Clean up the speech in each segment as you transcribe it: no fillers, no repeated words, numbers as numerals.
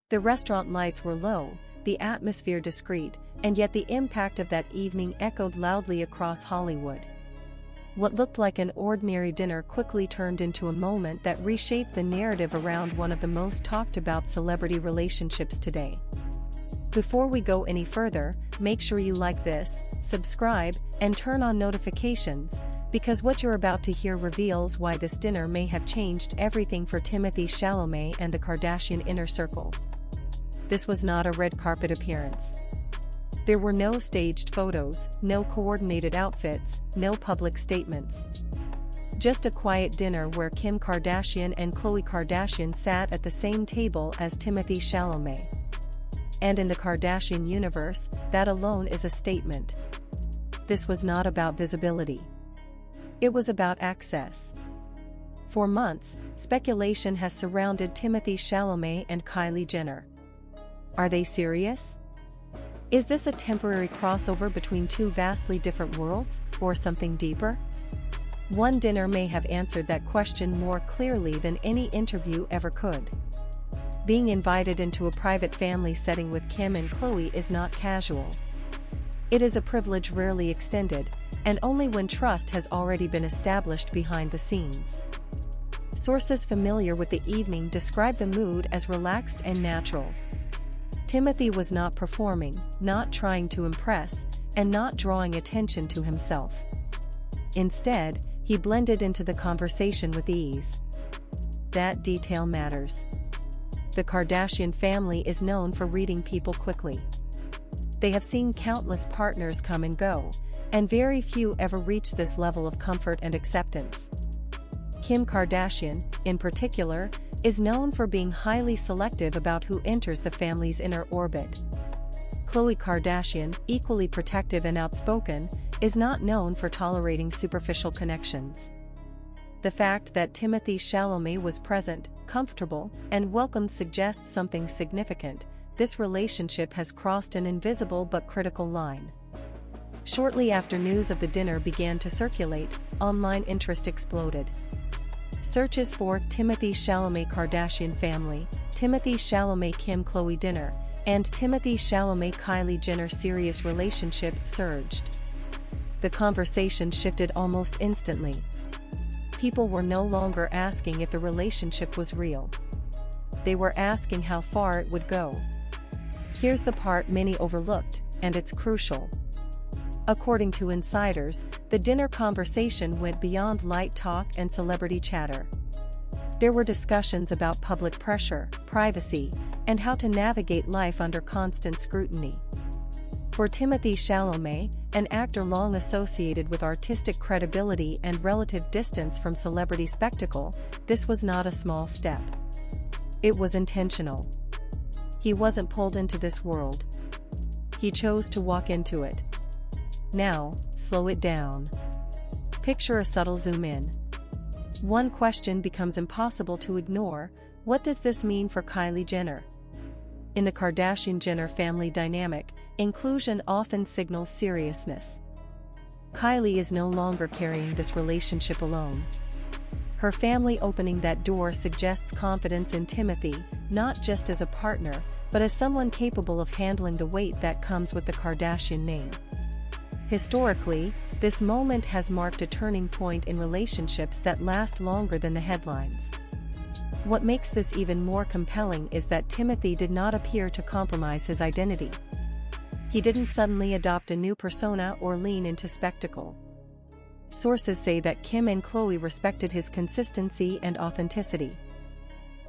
The restaurant lights were low, the atmosphere discreet, and yet the impact of that evening echoed loudly across Hollywood. What looked like an ordinary dinner quickly turned into a moment that reshaped the narrative around one of the most talked about celebrity relationships today. Before we go any further, make sure you like this, subscribe, and turn on notifications, because what you're about to hear reveals why this dinner may have changed everything for Timothée Chalamet and the Kardashian inner circle. This was not a red carpet appearance. There were no staged photos, no coordinated outfits, no public statements. Just a quiet dinner where Kim Kardashian and Khloe Kardashian sat at the same table as Timothée Chalamet. And in the Kardashian universe, that alone is a statement. This was not about visibility. It was about access. For months, speculation has surrounded Timothée Chalamet and Kylie Jenner. Are they serious? Is this a temporary crossover between two vastly different worlds, or something deeper? One dinner may have answered that question more clearly than any interview ever could. Being invited into a private family setting with Kim and Khloe is not casual. It is a privilege rarely extended, and only when trust has already been established behind the scenes. Sources familiar with the evening describe the mood as relaxed and natural. Timothee was not performing, not trying to impress, and not drawing attention to himself. Instead, he blended into the conversation with ease. That detail matters. The Kardashian family is known for reading people quickly. They have seen countless partners come and go, and very few ever reach this level of comfort and acceptance. Kim Kardashian, in particular, is known for being highly selective about who enters the family's inner orbit. Khloe Kardashian, equally protective and outspoken, is not known for tolerating superficial connections. The fact that Timothée Chalamet was present, comfortable, and welcomed suggests something significant. This relationship has crossed an invisible but critical line. Shortly after news of the dinner began to circulate, online interest exploded. Searches for Timothée Chalamet Kardashian family, Timothée Chalamet Kim Khloe dinner, and Timothée Chalamet Kylie Jenner serious relationship surged. The conversation shifted almost instantly. People were no longer asking if the relationship was real. They were asking how far it would go. Here's the part many overlooked, and it's crucial. According to insiders, the dinner conversation went beyond light talk and celebrity chatter. There were discussions about public pressure, privacy, and how to navigate life under constant scrutiny. For Timothée Chalamet, an actor long associated with artistic credibility and relative distance from celebrity spectacle, this was not a small step. It was intentional. He wasn't pulled into this world. He chose to walk into it. Now, slow it down. Picture a subtle zoom in. One question becomes impossible to ignore: what does this mean for Kylie Jenner? In the Kardashian-Jenner family dynamic, inclusion often signals seriousness. Kylie is no longer carrying this relationship alone. Her family opening that door suggests confidence in Timothee, not just as a partner, but as someone capable of handling the weight that comes with the Kardashian name. Historically, this moment has marked a turning point in relationships that last longer than the headlines. What makes this even more compelling is that Timothee did not appear to compromise his identity. He didn't suddenly adopt a new persona or lean into spectacle. Sources say that Kim and Khloe respected his consistency and authenticity.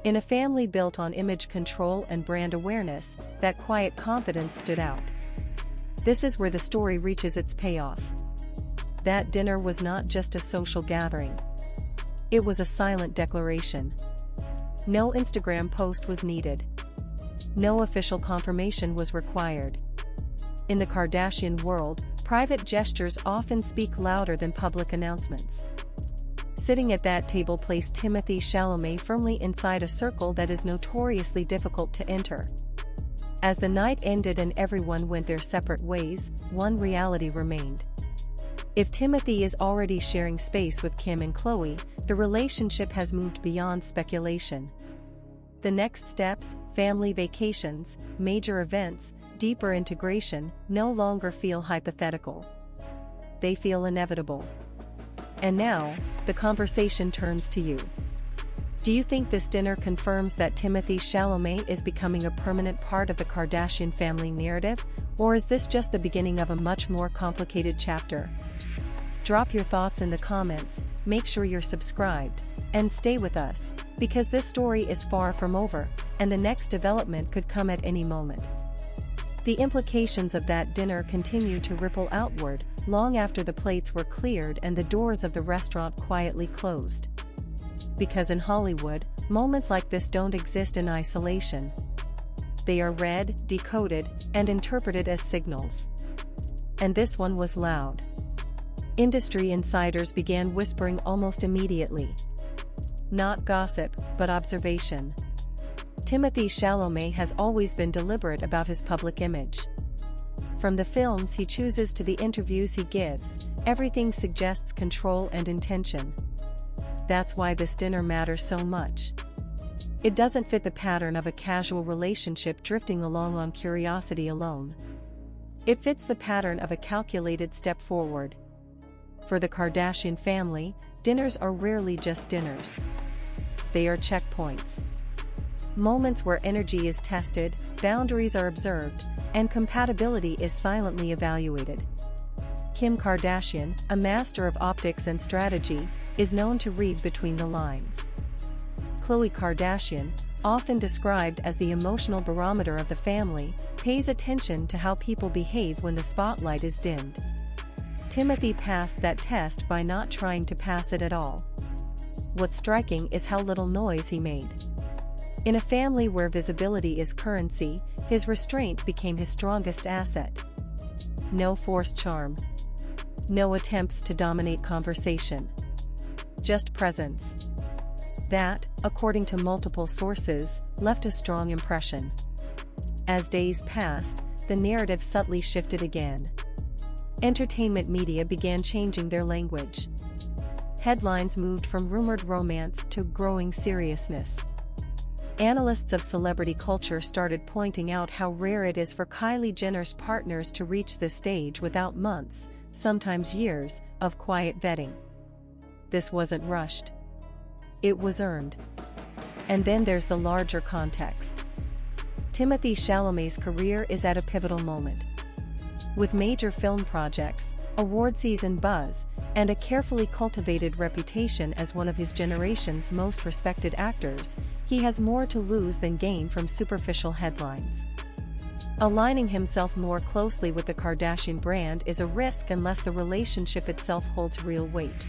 In a family built on image control and brand awareness, that quiet confidence stood out. This is where the story reaches its payoff. That dinner was not just a social gathering. It was a silent declaration. No Instagram post was needed. No official confirmation was required. In the Kardashian world, private gestures often speak louder than public announcements. Sitting at that table placed Timothée Chalamet firmly inside a circle that is notoriously difficult to enter. As the night ended and everyone went their separate ways, one reality remained. If Timothee is already sharing space with Kim and Khloe, the relationship has moved beyond speculation. The next steps, family vacations, major events, deeper integration, no longer feel hypothetical. They feel inevitable. And now, the conversation turns to you. Do you think this dinner confirms that Timothée Chalamet is becoming a permanent part of the Kardashian family narrative, or is this just the beginning of a much more complicated chapter? Drop your thoughts in the comments, make sure you're subscribed, and stay with us, because this story is far from over, and the next development could come at any moment. The implications of that dinner continue to ripple outward, long after the plates were cleared and the doors of the restaurant quietly closed. Because in Hollywood, moments like this don't exist in isolation. They are read, decoded, and interpreted as signals. And this one was loud. Industry insiders began whispering almost immediately. Not gossip, but observation. Timothée Chalamet has always been deliberate about his public image. From the films he chooses to the interviews he gives, everything suggests control and intention. That's why this dinner matters so much. It doesn't fit the pattern of a casual relationship drifting along on curiosity alone. It fits the pattern of a calculated step forward. For the Kardashian family, dinners are rarely just dinners. They are checkpoints. Moments where energy is tested, boundaries are observed, and compatibility is silently evaluated. Kim Kardashian, a master of optics and strategy, is known to read between the lines. Khloé Kardashian, often described as the emotional barometer of the family, pays attention to how people behave when the spotlight is dimmed. Timothee passed that test by not trying to pass it at all. What's striking is how little noise he made. In a family where visibility is currency, his restraint became his strongest asset. No forced charm. No attempts to dominate conversation. Just presence. That, according to multiple sources, left a strong impression. As days passed, the narrative subtly shifted again. Entertainment media began changing their language. Headlines moved from rumored romance to growing seriousness. Analysts of celebrity culture started pointing out how rare it is for Kylie Jenner's partners to reach this stage without months, sometimes years, of quiet vetting. This wasn't rushed. It was earned. And then there's the larger context. Timothée Chalamet's career is at a pivotal moment. With major film projects, award season buzz, and a carefully cultivated reputation as one of his generation's most respected actors, he has more to lose than gain from superficial headlines. Aligning himself more closely with the Kardashian brand is a risk unless the relationship itself holds real weight.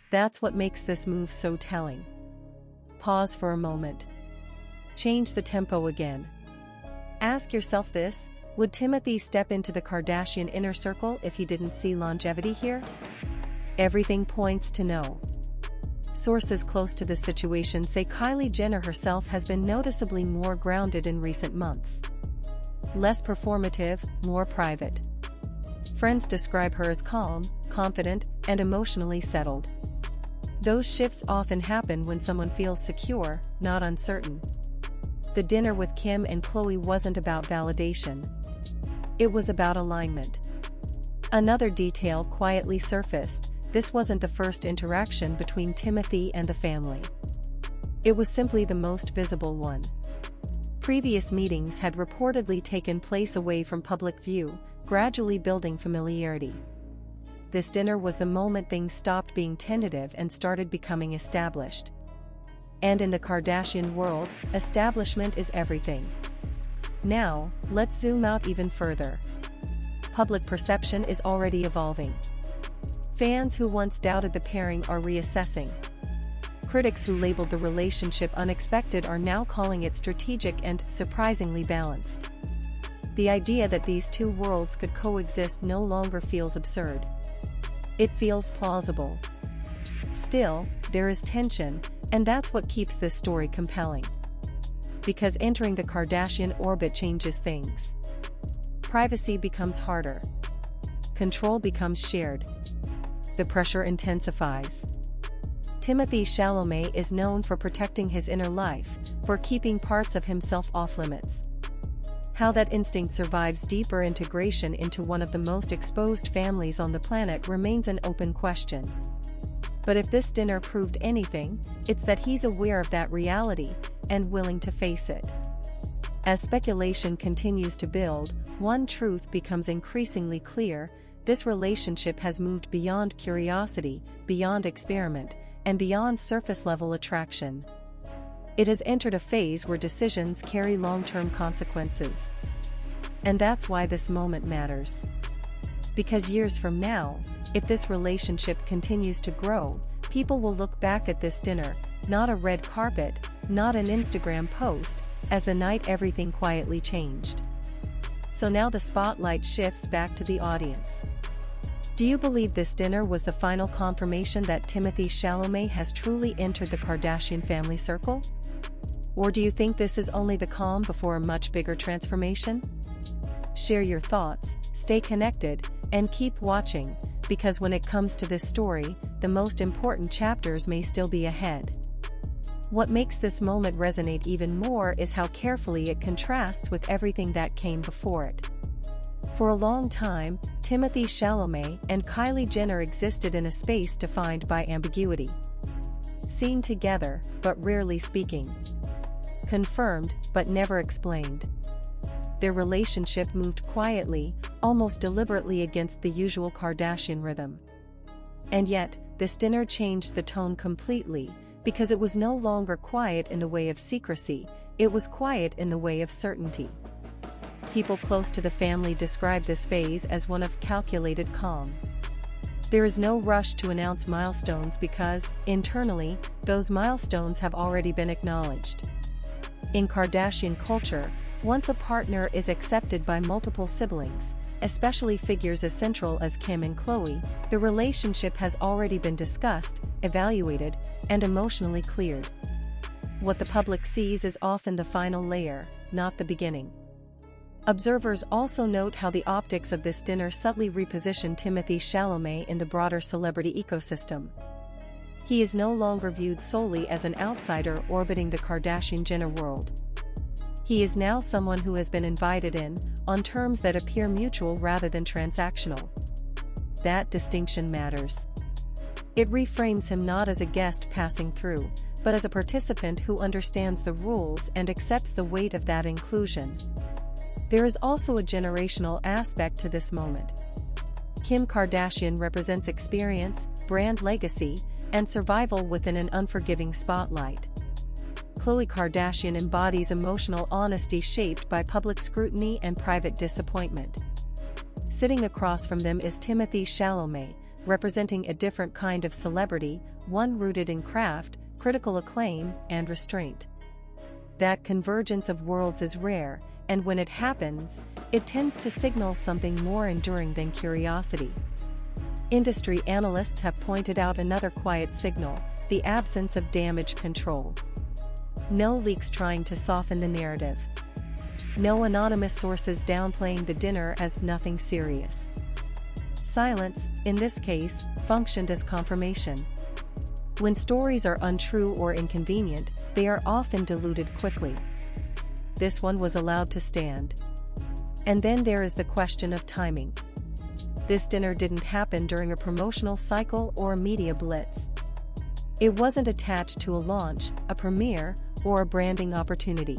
That's what makes this move so telling. Pause for a moment. Change the tempo again. Ask yourself this: would Timothee step into the Kardashian inner circle if he didn't see longevity here? Everything points to no. Sources close to the situation say Kylie Jenner herself has been noticeably more grounded in recent months. Less performative, more private. Friends describe her as calm, confident, and emotionally settled. Those shifts often happen when someone feels secure, not uncertain. The dinner with Kim and Khloe wasn't about validation. It was about alignment. Another detail quietly surfaced: this wasn't the first interaction between Timothee and the family. It was simply the most visible one. Previous meetings had reportedly taken place away from public view, gradually building familiarity. This dinner was the moment things stopped being tentative and started becoming established. And in the Kardashian world, establishment is everything. Now, let's zoom out even further. Public perception is already evolving. Fans who once doubted the pairing are reassessing. Critics who labeled the relationship unexpected are now calling it strategic and surprisingly balanced. The idea that these two worlds could coexist no longer feels absurd. It feels plausible. Still, there is tension, and that's what keeps this story compelling. Because entering the Kardashian orbit changes things. Privacy becomes harder. Control becomes shared. The pressure intensifies. Timothée Chalamet is known for protecting his inner life, for keeping parts of himself off limits. How that instinct survives deeper integration into one of the most exposed families on the planet remains an open question. But if this dinner proved anything, it's that he's aware of that reality, and willing to face it. As speculation continues to build, one truth becomes increasingly clear: this relationship has moved beyond curiosity, beyond experiment, and beyond surface-level attraction. It has entered a phase where decisions carry long-term consequences. And that's why this moment matters. Because years from now, if this relationship continues to grow, people will look back at this dinner, not a red carpet, not an Instagram post, as the night everything quietly changed. So now the spotlight shifts back to the audience. Do you believe this dinner was the final confirmation that Timothée Chalamet has truly entered the Kardashian family circle? Or do you think this is only the calm before a much bigger transformation? Share your thoughts, stay connected, and keep watching, because when it comes to this story, the most important chapters may still be ahead. What makes this moment resonate even more is how carefully it contrasts with everything that came before it. For a long time, Timothée Chalamet and Kylie Jenner existed in a space defined by ambiguity. Seen together, but rarely speaking. Confirmed, but never explained. Their relationship moved quietly, almost deliberately against the usual Kardashian rhythm. And yet, this dinner changed the tone completely, because it was no longer quiet in the way of secrecy, it was quiet in the way of certainty. People close to the family describe this phase as one of calculated calm. There is no rush to announce milestones because, internally, those milestones have already been acknowledged. In Kardashian culture, once a partner is accepted by multiple siblings, especially figures as central as Kim and Khloe, the relationship has already been discussed, evaluated, and emotionally cleared. What the public sees is often the final layer, not the beginning. Observers also note how the optics of this dinner subtly reposition Timothée Chalamet in the broader celebrity ecosystem. He is no longer viewed solely as an outsider orbiting the Kardashian-Jenner world. He is now someone who has been invited in, on terms that appear mutual rather than transactional. That distinction matters. It reframes him not as a guest passing through, but as a participant who understands the rules and accepts the weight of that inclusion. There is also a generational aspect to this moment. Kim Kardashian represents experience, brand legacy, and survival within an unforgiving spotlight. Khloe Kardashian embodies emotional honesty shaped by public scrutiny and private disappointment. Sitting across from them is Timothée Chalamet, representing a different kind of celebrity, one rooted in craft, critical acclaim, and restraint. That convergence of worlds is rare, and when it happens, it tends to signal something more enduring than curiosity. Industry analysts have pointed out another quiet signal: the absence of damage control. No leaks trying to soften the narrative. No anonymous sources downplaying the dinner as nothing serious. Silence, in this case, functioned as confirmation. When stories are untrue or inconvenient, they are often diluted quickly. This one was allowed to stand. And then there is the question of timing. This dinner didn't happen during a promotional cycle or a media blitz. It wasn't attached to a launch, a premiere, or a branding opportunity.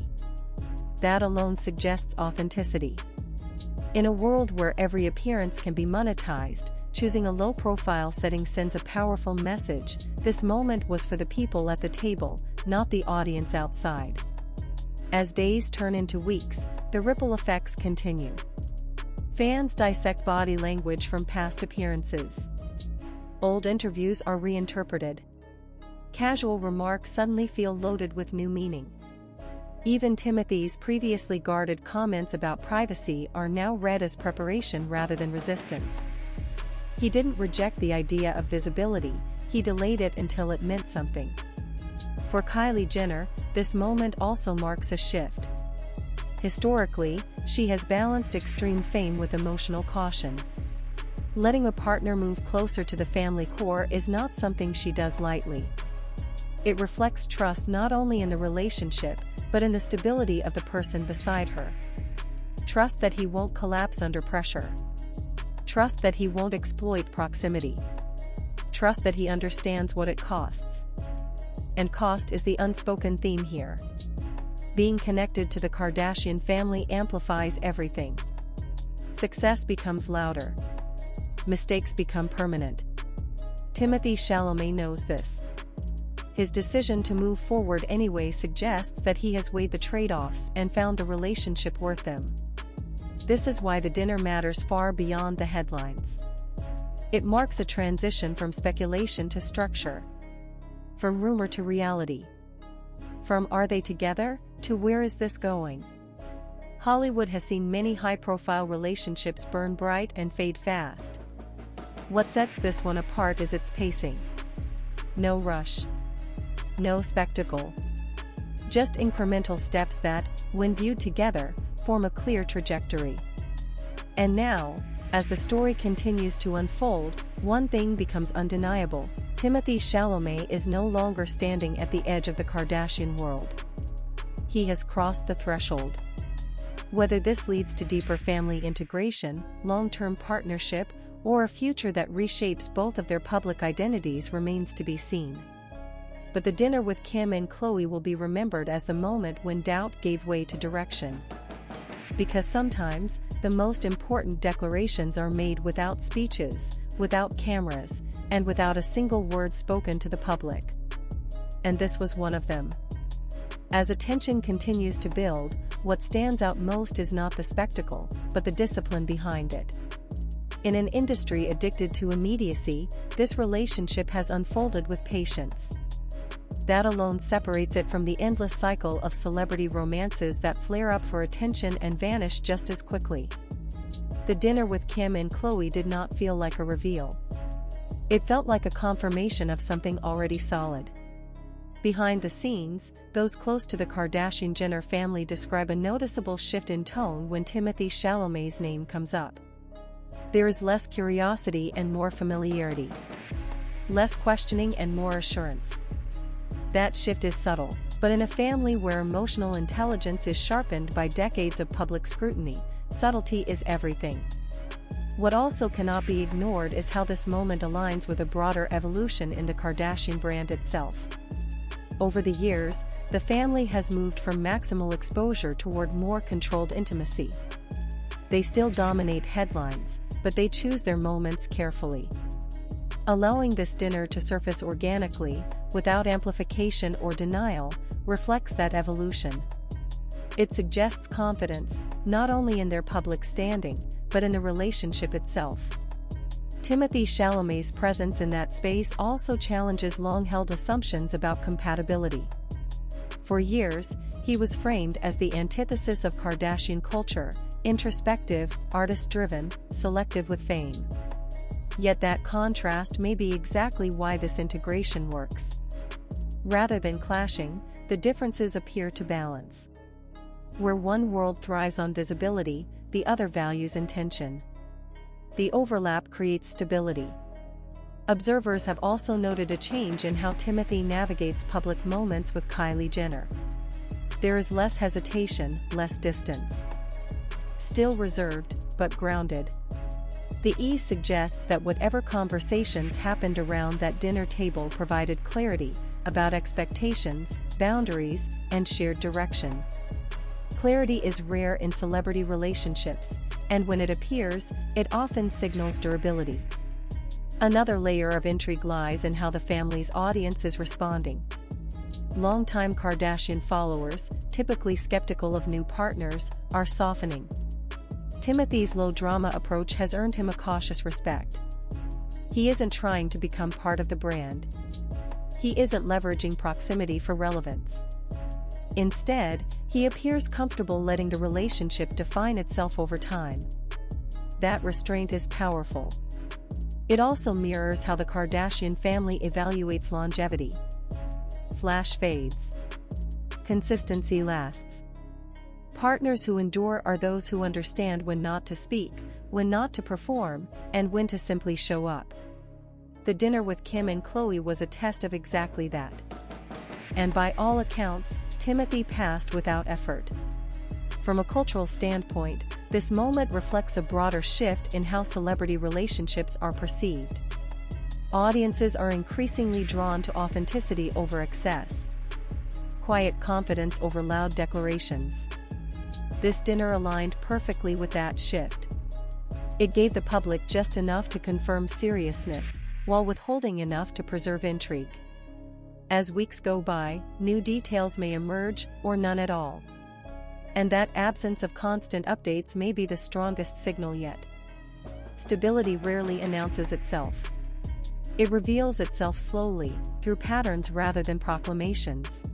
That alone suggests authenticity. In a world where every appearance can be monetized, choosing a low-profile setting sends a powerful message. This moment was for the people at the table, not the audience outside. As days turn into weeks, the ripple effects continue. Fans dissect body language from past appearances. Old interviews are reinterpreted. Casual remarks suddenly feel loaded with new meaning. Even Timothee's previously guarded comments about privacy are now read as preparation rather than resistance. He didn't reject the idea of visibility, he delayed it until it meant something. For Kylie Jenner, this moment also marks a shift. Historically, she has balanced extreme fame with emotional caution. Letting a partner move closer to the family core is not something she does lightly. It reflects trust not only in the relationship, but in the stability of the person beside her. Trust that he won't collapse under pressure. Trust that he won't exploit proximity. Trust that he understands what it costs. And cost is the unspoken theme here. Being connected to the Kardashian family amplifies everything. Success becomes louder. Mistakes become permanent. Timothée Chalamet knows this. His decision to move forward anyway suggests that he has weighed the trade-offs and found the relationship worth them. This is why the dinner matters far beyond the headlines. It marks a transition from speculation to structure. From rumor to reality. From "are they together?" to "where is this going?" Hollywood has seen many high-profile relationships burn bright and fade fast. What sets this one apart is its pacing. No rush. No spectacle. Just incremental steps that, when viewed together, form a clear trajectory. And now, as the story continues to unfold, one thing becomes undeniable: Timothée Chalamet is no longer standing at the edge of the Kardashian world. He has crossed the threshold. Whether this leads to deeper family integration, long-term partnership, or a future that reshapes both of their public identities remains to be seen. But the dinner with Kim and Khloe will be remembered as the moment when doubt gave way to direction. Because sometimes, the most important declarations are made without speeches, without cameras, and without a single word spoken to the public. And this was one of them. As attention continues to build, what stands out most is not the spectacle, but the discipline behind it. In an industry addicted to immediacy, this relationship has unfolded with patience. That alone separates it from the endless cycle of celebrity romances that flare up for attention and vanish just as quickly. The dinner with Kim and Khloe did not feel like a reveal. It felt like a confirmation of something already solid. Behind the scenes, those close to the Kardashian-Jenner family describe a noticeable shift in tone when Timothée Chalamet's name comes up. There is less curiosity and more familiarity. Less questioning and more assurance. That shift is subtle, but in a family where emotional intelligence is sharpened by decades of public scrutiny, subtlety is everything. What also cannot be ignored is how this moment aligns with a broader evolution in the Kardashian brand itself. Over the years, the family has moved from maximal exposure toward more controlled intimacy. They still dominate headlines, but they choose their moments carefully. Allowing this dinner to surface organically, without amplification or denial, reflects that evolution. It suggests confidence, not only in their public standing, but in the relationship itself. Timothée Chalamet's presence in that space also challenges long-held assumptions about compatibility. For years, he was framed as the antithesis of Kardashian culture: introspective, artist-driven, selective with fame. Yet that contrast may be exactly why this integration works. Rather than clashing, the differences appear to balance. Where one world thrives on visibility, the other values intention. The overlap creates stability. Observers have also noted a change in how Timothée navigates public moments with Kylie Jenner. There is less hesitation, less distance. Still reserved, but grounded. The ease suggests that whatever conversations happened around that dinner table provided clarity about expectations, boundaries, and shared direction. Clarity is rare in celebrity relationships, and when it appears, it often signals durability. Another layer of intrigue lies in how the family's audience is responding. Longtime Kardashian followers, typically skeptical of new partners, are softening. Timothy's low-drama approach has earned him a cautious respect. He isn't trying to become part of the brand. He isn't leveraging proximity for relevance. Instead, he appears comfortable letting the relationship define itself over time. That restraint is powerful. It also mirrors how the Kardashian family evaluates longevity. Flash fades. Consistency lasts. Partners who endure are those who understand when not to speak, when not to perform, and when to simply show up. The dinner with Kim and Khloe was a test of exactly that. And by all accounts, Timothee passed without effort. From a cultural standpoint, this moment reflects a broader shift in how celebrity relationships are perceived. Audiences are increasingly drawn to authenticity over excess, quiet confidence over loud declarations. This dinner aligned perfectly with that shift. It gave the public just enough to confirm seriousness, while withholding enough to preserve intrigue. As weeks go by, new details may emerge, or none at all. And that absence of constant updates may be the strongest signal yet. Stability rarely announces itself. It reveals itself slowly, through patterns rather than proclamations.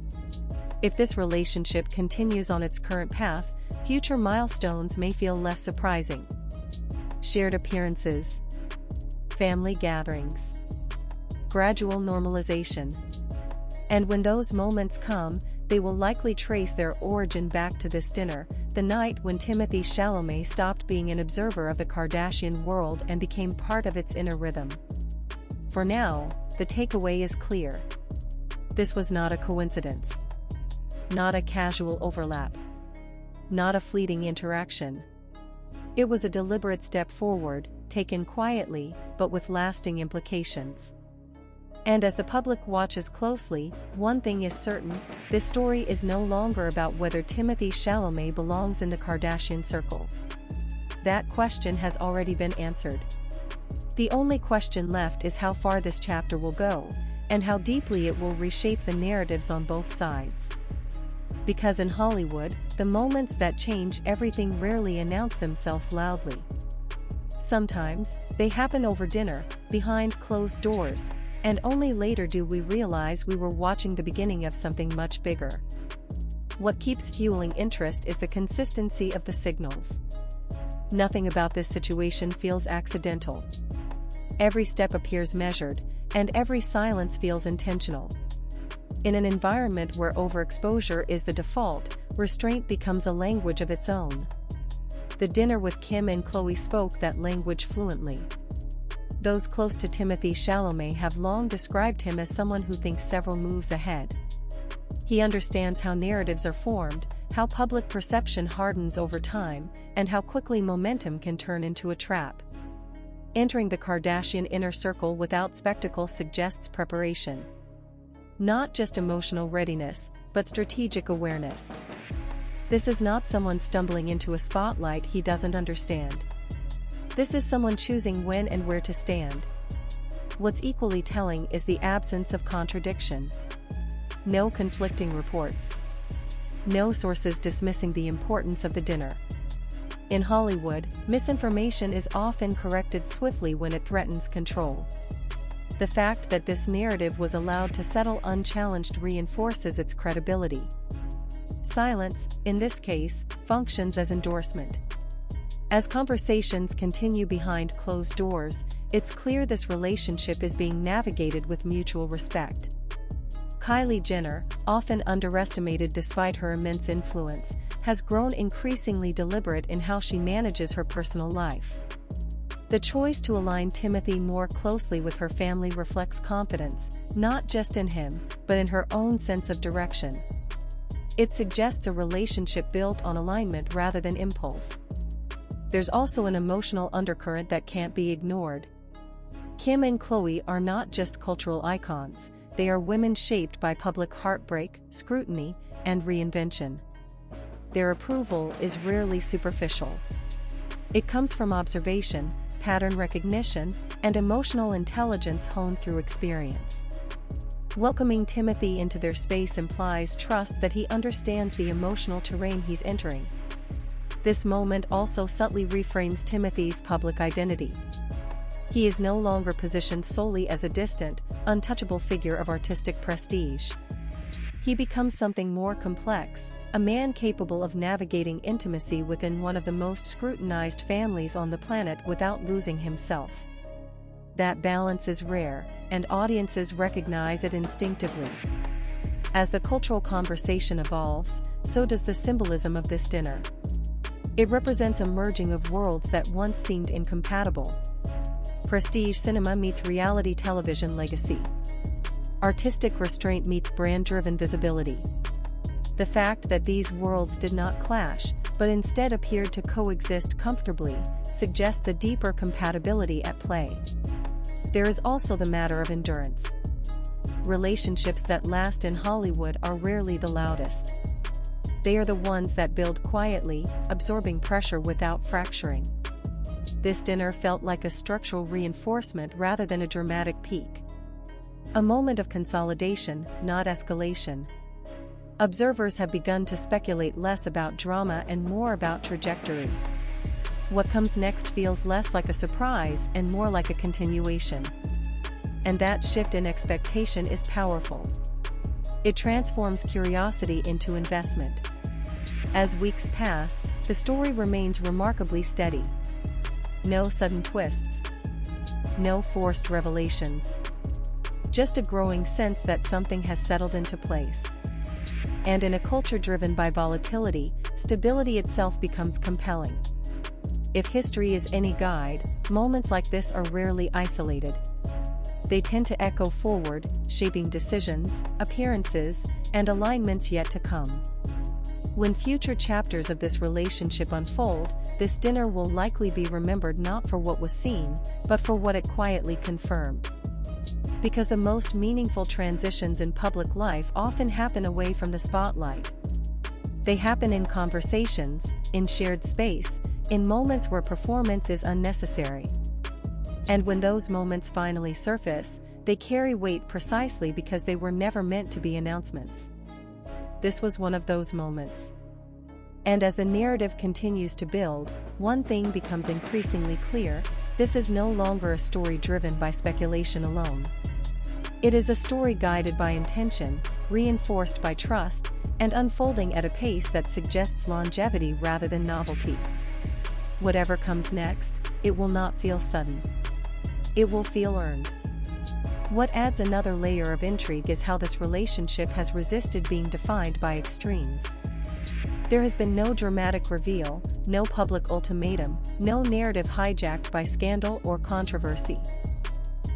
If this relationship continues on its current path, future milestones may feel less surprising. Shared appearances, family gatherings, gradual normalization. And when those moments come, they will likely trace their origin back to this dinner, the night when Timothée Chalamet stopped being an observer of the Kardashian world and became part of its inner rhythm. For now, the takeaway is clear. This was not a coincidence. Not a casual overlap. Not a fleeting interaction. It was a deliberate step forward, taken quietly, but with lasting implications. And as the public watches closely, one thing is certain: this story is no longer about whether Timothée Chalamet belongs in the Kardashian circle. That question has already been answered. The only question left is how far this chapter will go, and how deeply it will reshape the narratives on both sides. Because in Hollywood, the moments that change everything rarely announce themselves loudly. Sometimes, they happen over dinner, behind closed doors, and only later do we realize we were watching the beginning of something much bigger. What keeps fueling interest is the consistency of the signals. Nothing about this situation feels accidental. Every step appears measured, and every silence feels intentional. In an environment where overexposure is the default, restraint becomes a language of its own. The dinner with Kim and Khloé spoke that language fluently. Those close to Timothée Chalamet have long described him as someone who thinks several moves ahead. He understands how narratives are formed, how public perception hardens over time, and how quickly momentum can turn into a trap. Entering the Kardashian inner circle without spectacle suggests preparation. Not just emotional readiness, but strategic awareness. This is not someone stumbling into a spotlight he doesn't understand. This is someone choosing when and where to stand. What's equally telling is the absence of contradiction. No conflicting reports. No sources dismissing the importance of the dinner. In Hollywood, misinformation is often corrected swiftly when it threatens control. The fact that this narrative was allowed to settle unchallenged reinforces its credibility. Silence, in this case, functions as endorsement. As conversations continue behind closed doors, it's clear this relationship is being navigated with mutual respect. Kylie Jenner, often underestimated despite her immense influence, has grown increasingly deliberate in how she manages her personal life. The choice to align Timothee more closely with her family reflects confidence, not just in him, but in her own sense of direction. It suggests a relationship built on alignment rather than impulse. There's also an emotional undercurrent that can't be ignored. Kim and Khloé are not just cultural icons, they are women shaped by public heartbreak, scrutiny, and reinvention. Their approval is rarely superficial. It comes from observation, pattern recognition, and emotional intelligence honed through experience. Welcoming Timothee into their space implies trust that he understands the emotional terrain he's entering. This moment also subtly reframes Timothee's public identity. He is no longer positioned solely as a distant, untouchable figure of artistic prestige. He becomes something more complex, a man capable of navigating intimacy within one of the most scrutinized families on the planet without losing himself. That balance is rare, and audiences recognize it instinctively. As the cultural conversation evolves, so does the symbolism of this dinner. It represents a merging of worlds that once seemed incompatible. Prestige cinema meets reality television legacy. Artistic restraint meets brand-driven visibility. The fact that these worlds did not clash, but instead appeared to coexist comfortably, suggests a deeper compatibility at play. There is also the matter of endurance. Relationships that last in Hollywood are rarely the loudest. They are the ones that build quietly, absorbing pressure without fracturing. This dinner felt like a structural reinforcement rather than a dramatic peak. A moment of consolidation, not escalation. Observers have begun to speculate less about drama and more about trajectory. What comes next feels less like a surprise and more like a continuation. And that shift in expectation is powerful. It transforms curiosity into investment. As weeks pass, the story remains remarkably steady. No sudden twists. No forced revelations. Just a growing sense that something has settled into place. And in a culture driven by volatility, stability itself becomes compelling. If history is any guide, moments like this are rarely isolated. They tend to echo forward, shaping decisions, appearances, and alignments yet to come. When future chapters of this relationship unfold, this dinner will likely be remembered not for what was seen, but for what it quietly confirmed. Because the most meaningful transitions in public life often happen away from the spotlight. They happen in conversations, in shared space, in moments where performance is unnecessary. And when those moments finally surface, they carry weight precisely because they were never meant to be announcements. This was one of those moments. And as the narrative continues to build, one thing becomes increasingly clear: this is no longer a story driven by speculation alone. It is a story guided by intention, reinforced by trust, and unfolding at a pace that suggests longevity rather than novelty. Whatever comes next, it will not feel sudden. It will feel earned. What adds another layer of intrigue is how this relationship has resisted being defined by extremes. There has been no dramatic reveal, no public ultimatum, no narrative hijacked by scandal or controversy.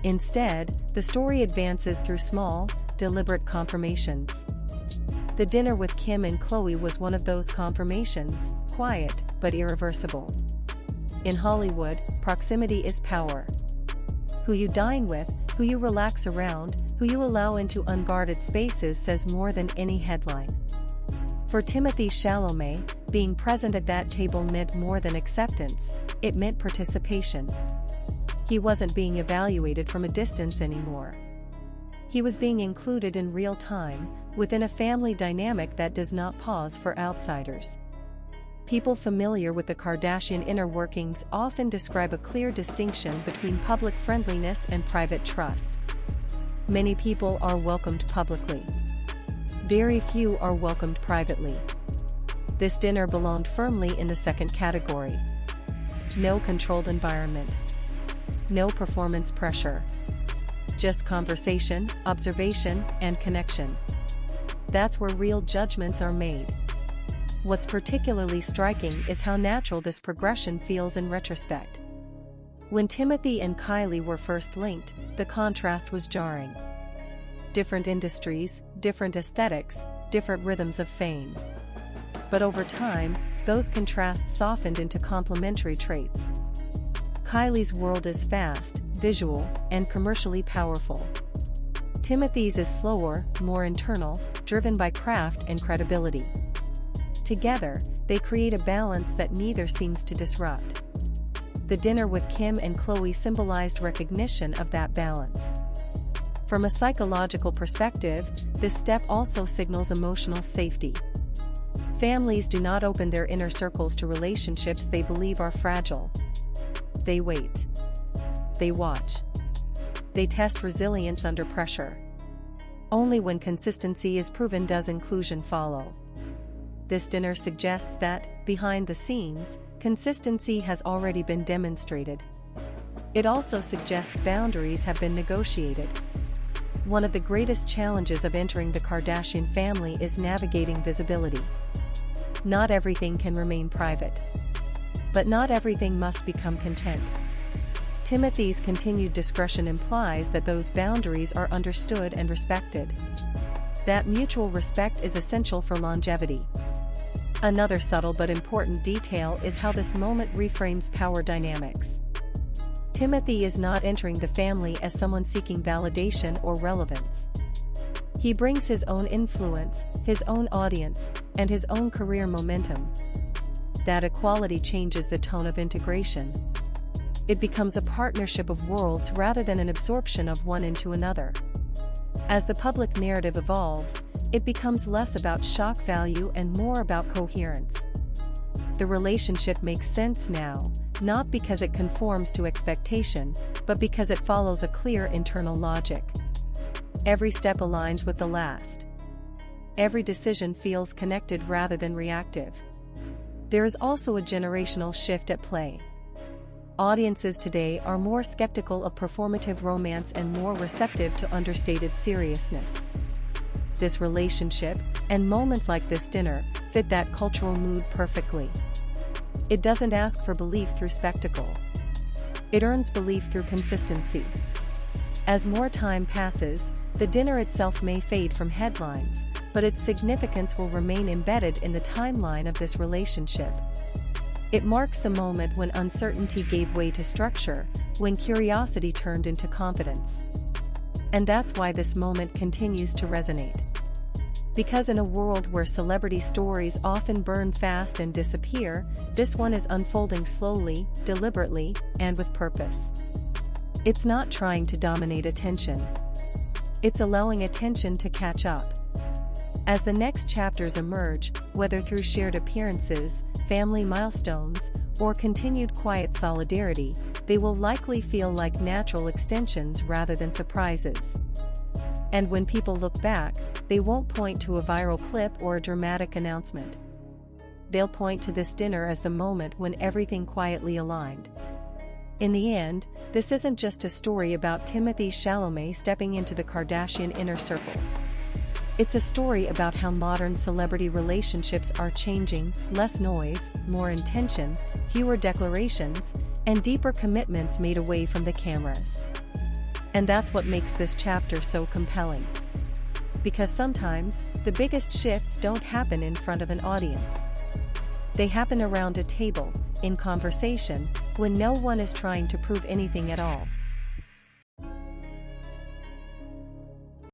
Instead, the story advances through small, deliberate confirmations. The dinner with Kim and Khloe was one of those confirmations, quiet, but irreversible. In Hollywood, proximity is power. Who you dine with, who you relax around, who you allow into unguarded spaces says more than any headline. For Timothée Chalamet, being present at that table meant more than acceptance, it meant participation. He wasn't being evaluated from a distance anymore. He was being included in real time, within a family dynamic that does not pause for outsiders. People familiar with the Kardashian inner workings often describe a clear distinction between public friendliness and private trust. Many people are welcomed publicly. Very few are welcomed privately. This dinner belonged firmly in the second category. No controlled environment. No performance pressure. Just conversation, observation, and connection. That's where real judgments are made. What's particularly striking is how natural this progression feels in retrospect. When Timothee and Kylie were first linked, the contrast was jarring. Different industries, different aesthetics, different rhythms of fame. But over time, those contrasts softened into complementary traits. Kylie's world is fast, visual, and commercially powerful. Timothee's is slower, more internal, driven by craft and credibility. Together, they create a balance that neither seems to disrupt. The dinner with Kim and Khloe symbolized recognition of that balance. From a psychological perspective, this step also signals emotional safety. Families do not open their inner circles to relationships they believe are fragile. They wait. They watch. They test resilience under pressure. Only when consistency is proven does inclusion follow. This dinner suggests that, behind the scenes, consistency has already been demonstrated. It also suggests boundaries have been negotiated. One of the greatest challenges of entering the Kardashian family is navigating visibility. Not everything can remain private. But not everything must become content. Timothee's continued discretion implies that those boundaries are understood and respected. That mutual respect is essential for longevity. Another subtle but important detail is how this moment reframes power dynamics. Timothee is not entering the family as someone seeking validation or relevance. He brings his own influence, his own audience, and his own career momentum. That equality changes the tone of integration. It becomes a partnership of worlds rather than an absorption of one into another. As the public narrative evolves, it becomes less about shock value and more about coherence. The relationship makes sense now, not because it conforms to expectation, but because it follows a clear internal logic. Every step aligns with the last. Every decision feels connected rather than reactive. There is also a generational shift at play. Audiences today are more skeptical of performative romance and more receptive to understated seriousness. This relationship, and moments like this dinner, fit that cultural mood perfectly. It doesn't ask for belief through spectacle. It earns belief through consistency. As more time passes, the dinner itself may fade from headlines, but its significance will remain embedded in the timeline of this relationship. It marks the moment when uncertainty gave way to structure, when curiosity turned into confidence. And that's why this moment continues to resonate. Because in a world where celebrity stories often burn fast and disappear, this one is unfolding slowly, deliberately, and with purpose. It's not trying to dominate attention. It's allowing attention to catch up. As the next chapters emerge, whether through shared appearances, family milestones, or continued quiet solidarity, they will likely feel like natural extensions rather than surprises. And when people look back, they won't point to a viral clip or a dramatic announcement. They'll point to this dinner as the moment when everything quietly aligned. In the end, this isn't just a story about Timothée Chalamet stepping into the Kardashian inner circle. It's a story about how modern celebrity relationships are changing: less noise, more intention, fewer declarations, and deeper commitments made away from the cameras. And that's what makes this chapter so compelling. Because sometimes, the biggest shifts don't happen in front of an audience. They happen around a table, in conversation, when no one is trying to prove anything at all.